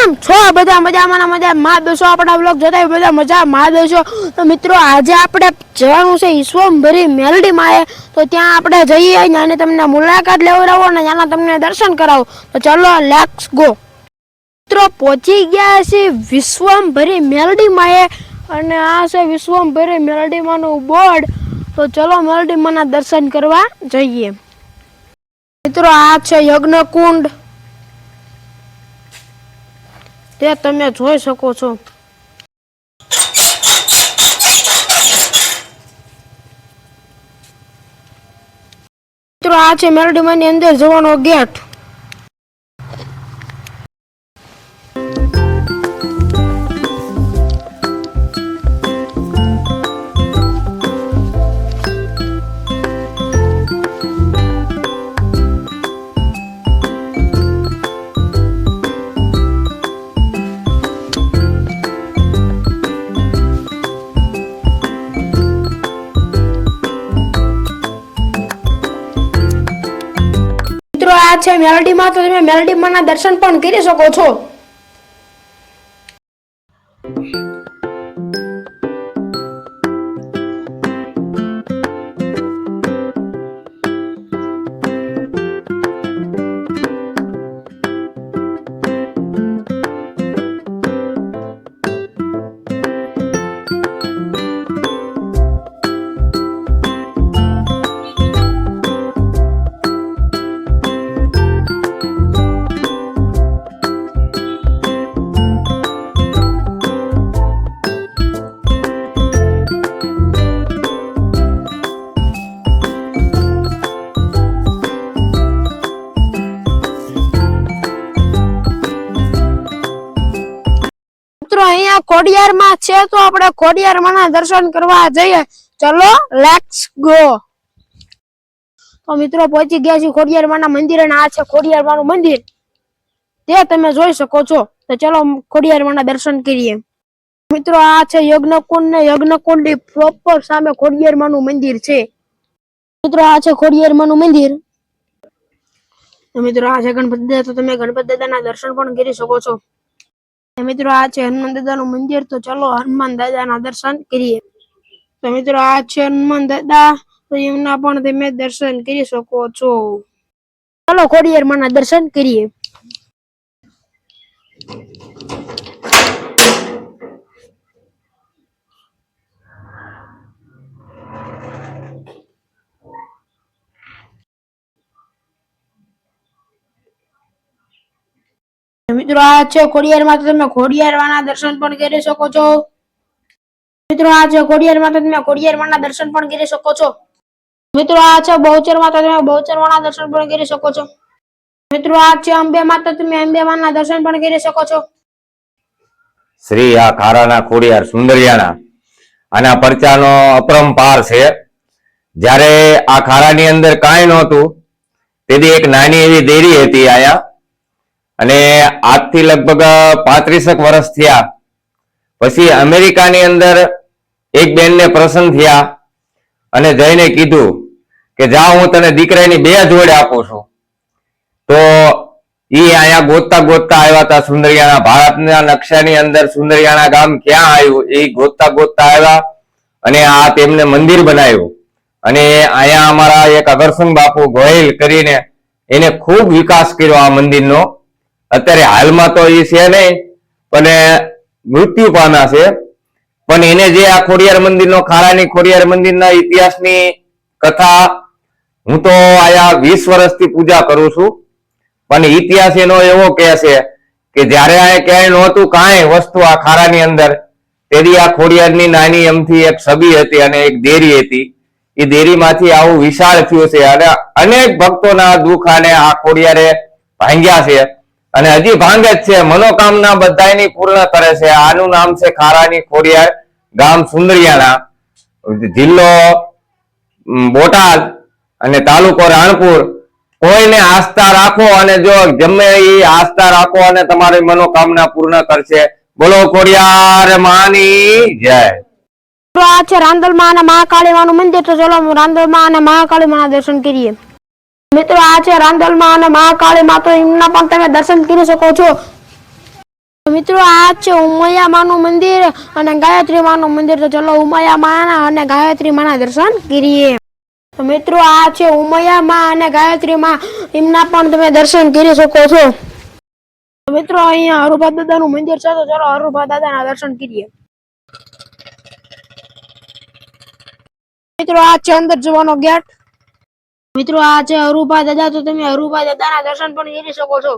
કેમ છો બધા? મજામાં મજા માં દોશો આપણા વ્લોગ જોતા બધા મજા માં દોશો. તો મિત્રો આજે આપણે જવાનું છે વિશ્વમભરી મેલડીમાં. તો ત્યાં આપણે જઈએ અને તમને મુલાકાત લેવડાવો અને ત્યાંના તમને દર્શન કરાવો. તો ચલો લેટ્સ ગો. મિત્રો પહોંચી ગયા છે વિશ્વમભરી મેલડીમાં અને આ છે વિશ્વમભરી મેલડીમાંનું બોર્ડ. તો ચલો મેલડીમાંના દર્શન કરવા જઈએ. મિત્રો આ છે યજ્ઞકુંડ, તે તમે જોઈ શકો છો. મિત્રો આ છે મેલડીમાંની અંદર જવાનો ગેટ. આ છે મેલડીમાં, તો તમે મેલડીમાંના દર્શન પણ કરી શકો છો. અહીંયા ખોડિયારમાં છે, તો આપણે ખોડિયારમાંના દર્શન કરવા જઈએ. ચલો લેટ્સ ગો. તો મિત્રો પહોંચી ગયા છીએ ખોડિયારમાંના મંદિર અને આ છે ખોડિયારમાંનું મંદિર, તે તમે જોઈ શકો છો. તો ચલો ખોડિયારમાંના દર્શન કરીએ. મિત્રો આ છે યજ્ઞકુંડ ને યજ્ઞકુંડની પ્રોપર સામે ખોડિયારમાંનું મંદિર છે. મિત્રો આ છે ખોડિયારમાંનું મંદિર. તો મિત્રો આ છે ગણપતિ દાદા, તો તમે ગણપતિ દાદાના દર્શન પણ કરી શકો છો. મિત્રો આ છે હનુમાન દાદાનું મંદિર, તો ચલો હનુમાન દાદાના દર્શન કરીએ. તો મિત્રો આ છે હનુમાન દાદા, તો એમના પણ તમે દર્શન કરી શકો છો. ચલો ખોડિયારમાંના દર્શન કરીએ. મિત્રો આ છે ખોડિયારમાં, તો તમે ખોડિયારમાંના દર્શન પણ કરી શકો છો. મિત્રો આ છે ખોડિયારમાં, તો તમે ખોડિયારમાંના દર્શન પણ કરી શકો છો. મિત્રો આ છે બહુચરમાં, તો તમે બહુચરમાંના દર્શન પણ કરી શકો છો. મિત્રો આ છે અંબેમાં, તો તમે અંબેમાંના દર્શન પણ કરી શકો છો. શ્રી આ ખારાના ખોડિયાર સુંદરિયાણા આના પરચાનો અપરંપાર છે. જ્યારે આ ખારાની અંદર કાંઈ નહોતું, તેથી એક નાની એવી દેરી હતી આયા, અને આજથી લગભગ 35 વર્ષ થયા. પછી અમેરિકાની અંદર એક બેનને પ્રસન્ન થયા અને જઈને કીધું કે જા હું તને દીકરાની 2 જોડ આપું છું. તો ઈ અહીંયા ગોતતા ગોતતા આવ્યા હતા સુંદરિયાણા. ભારતના નકશાની અંદર સુંદરિયાણા ગામ ક્યાં આવ્યું એ ગોતતા ગોતતા આવ્યા અને આ તેમને મંદિર બનાવ્યું. અને અહીંયા અમારા એક અગરસંગ બાપુ ગોહિલ કરીને એને ખૂબ વિકાસ કર્યો આ મંદિરનો. અત્યારે હાલમાં તો એ છે નહીં, પણ મૃત્યુ પામ્યા છે. પણ એને જે આ ખોડિયાર મંદિરનો, ખારાની ખોડિયાર મંદિરના ઇતિહાસની કથા હું તો આયા 20 વર્ષથી પૂજા કરું છું. પણ ઇતિહાસ એનો એવો કહે છે કે જયારે આ ક્યાંય નહોતું કાંઈ વસ્તુ આ ખારાની અંદર, તેથી આ ખોડિયારની નાની એમથી એક સબી હતી અને એક દેરી હતી. એ દેરીમાંથી આવું વિશાળ થયું છે અને અનેક ભક્તોના દુઃખ અને આ ખોડિયારે ભાંગ્યા છે અને હજી ભાંગે જ છે. મનોકામના બધાની પૂર્ણ કરે છે. આનું નામ છે ખારાની ખોડિયાર, ગામ સુંદરિયાણા, જિલ્લો બોટાદ અને તાલુકો રાણપુર. કોઈને આસ્થા રાખો અને જો ગમે એ આસ્થા રાખો અને તમારી મનોકામના પૂર્ણ કરશે. બોલો ખોડિયાર માની જય. આ છે રાંદલમાં અને મહાકાળીમાનું મંદિર, તો ચલો રાંદલમાં અને મહાકાળીમાના દર્શન કરીએ. મિત્રો આ છે રાંદલમાં અને મહાકાળીમાં, તો એમના પણ તમે દર્શન કરી શકો છો. મિત્રો આ છે ઉમૈયા માનું મંદિર અને ગાયત્રી માનું મંદિર. તો ચલો ઉમૈયા માના અને ગાયત્રી માના દર્શન કરીએ. તો મિત્રો આ છે ઉમૈયા માં અને ગાયત્રી માં, એમના પણ તમે દર્શન કરી શકો છો. તો મિત્રો અહીંયા હરુભા દાદાનું મંદિર છે. તો ચલો હરુભા દાદાના દર્શન કરીએ. મિત્રો આ છે અંદર જવાનો ગેટ. મિત્રો આ છે હરુભા દાદા. તો તમે હરુભા દાદાના દર્શન પણ કરી શકો છો.